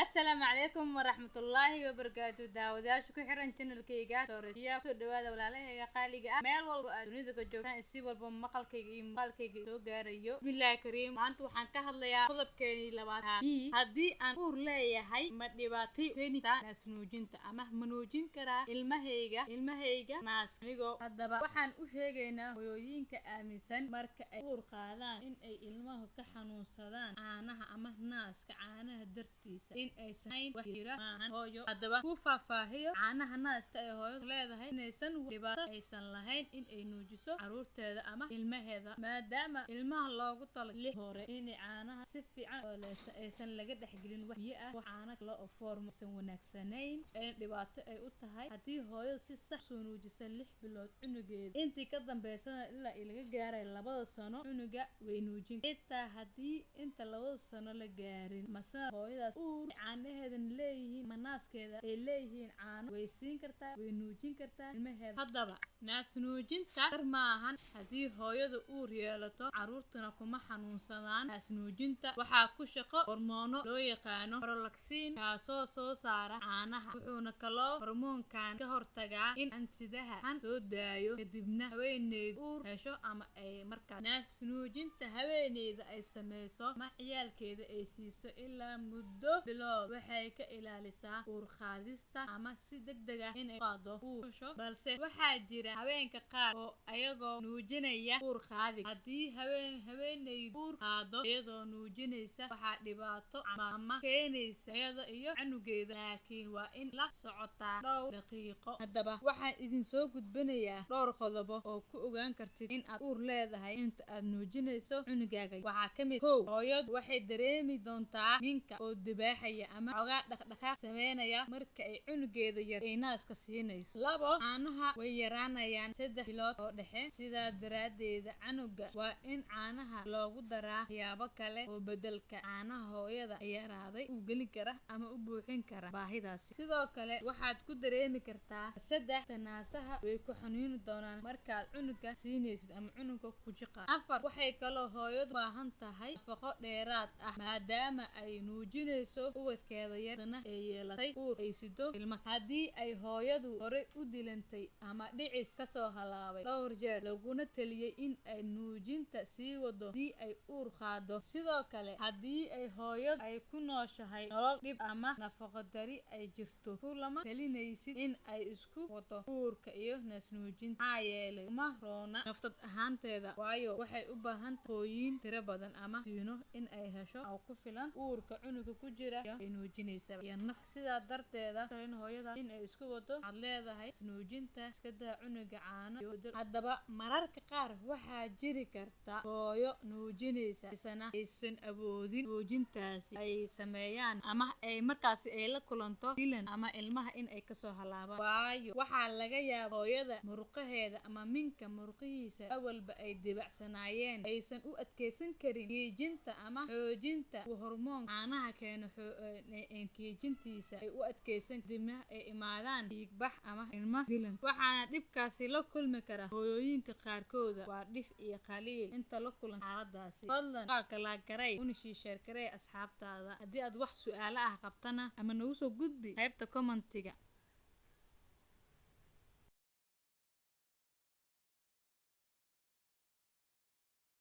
السلام عليكم ورحمة الله وبركاته داوداش ku xiran channelkayga doorashiya ku dhawaada walaalahayga qaaliga ah meel walba aad dunida ka joogtaan si walba maqalkayga iyo muuqaalkayga soo gaarayo billahi kariim maanta waxaan ka hadlayaa qodobkeeni labaad haddii aan uur leeyahay ma dhibaato keenita naas nuujinta ama ma nuujin karaa ilmahayga naas anigoo haddaba waxaan u sheegaynaa hooyooyinka aaminsan marka ay uur qaadaan in ay ilmaha ka xanuunsadaan caanaha ama naaska caanaha dartiisa in ay sahayn wax jira maahan hooyo haddaba ku faahfaahiyo caanaha naaska ee hooyadu leedahay inaysan dhibaato aysan lahayn in ay nuujiso caruurteeda ama ilmaheeda maadaama ilmaha loogu talagalay hore in caanaha si fiican oo leesa aysan laga dhexgelin wax biyo ah wax caana kale oo formaysan wanaagsanayn ee dhibaato ay u tahay haddii hooyadu si sax soo nuujiso 6 bilood cunugeeda intii ka dambeysana ilaa laga gaaray 2 sano cunuga way nuujin xitaa haddii inta 2 sano la gaarin masana hooyadaas caanaheedan leeyihiin manaaskeeda ay leeyihiin caano way siin kartaa way nuujin kartaa ilmaheeda haddaba naas nuujinta dar maahan haddii hooyadu uur yeelato caruurtuna kuma xanuunsadaan naas nuujinta waxaa ku shaqo hormoono loo yaqaano prolactin kaasoo soo saara caanaha wuxuuna kaloo hormoonkan ka hortagaa in ansidaha soo daayo kadibna haweeneydu uur hesho ama ay markaa naas nuujinta haweeneyda ay sameyso ma ciyaalkeeda ay siiso ilaa muddo bilood waxay ka ilaalisaa uur qaadista ama si degdeg ah inay qaado uur hesho balse waxaa jira haweenka qaar oo ayagoo nuujinaya uur qaadi haddii haweeneydu uur qaado iyadoo nuujinaysa waxaa dhibaato ama keenaysa iyada iyo canugeeda laakiin waa in la socotaa dhowr daqiiqo haddaba waxaan idin soo gudbinayaa dhowr qodobo oo ku ogaan kartid in aad uur leedahay inta aad nuujinayso cunugaaga waxaa ka mid hooyadu waxay dareemi doontaa ninka oo dibaaxaya ama xogaa dhaqdhaqaaq sameynaya marka ay cunugeeda yar ay naaska siinayso 2 caanaha way yaraanayaan 3 bilood oo dhexe sidaa daraadeeda canuga waa in caanaha loogu daraa waxyaabo kale oo bedelka caanaha hooyada yaraaday u geli kara ama u buuxin kara baahidaasi sidoo kale waxaad ku dareemi kartaa 3 naasaha way ku xanuuni doonaan markaad cunuga siinaysid ama cunuga ku jiqa 4 waxay kaloo hooyadu baahan tahay nafaqo dheeraad ah maadaama ay nuujinayso ubadkeeda yarna ay yeelatay uur ay sido ilma haddii ay hooyadu hore u dilantay ama dhicis kasoo halaabay dhowr jeer laguna taliyay in ay nuujinta sii wado haddii ay uur qaado sidoo kale haddii ay hooyadu ay ku nooshahay nolol dhib ama nafaqo dari ay jirto kulama talinaysid in ay isku wado uurka iyo naas nuujinta maxaa yeelay uma roona naftad ahaanteeda waayo waxay u baahan tahay tiro badan ama siino in ay hesho oo ku filan uurka cunuga ku jira ay nuujinaysa iyo naf sidaa darteeda in hooyada in ay isku wado aad leedahay nuujinta iska daa cunuga caano haddaba mararka qaar waxaa jiri karta hooyo nuujinaysa isana aysan awoodin nuujintaasi ay sameeyaan ama ay markaasi ay la kulanto dilan ama ilmaha in ay kasoo halaabaan waayo waxaa laga yaabaa hooyada muruqaheeda ama minka muruqihiisa awalba ay dibacsanaayeen aysan u adkeysan karin kiijinta ama xoojinta hormoon caanaha keeno kiijintiisa ay u adkeysan dibna ay imaadaan dhiigbax ama ilma dilan waxaana dhibkaasi la kulmi kara hooyooyinka qaarkooda waa dhif iyo qaliil inta la kulan xaaladaasi fadlan qaalka la garay una sheer garay asxaabtaada haddii aad wax su'aalo ah qabtana ama nagu soo gudbi qaybta commentiga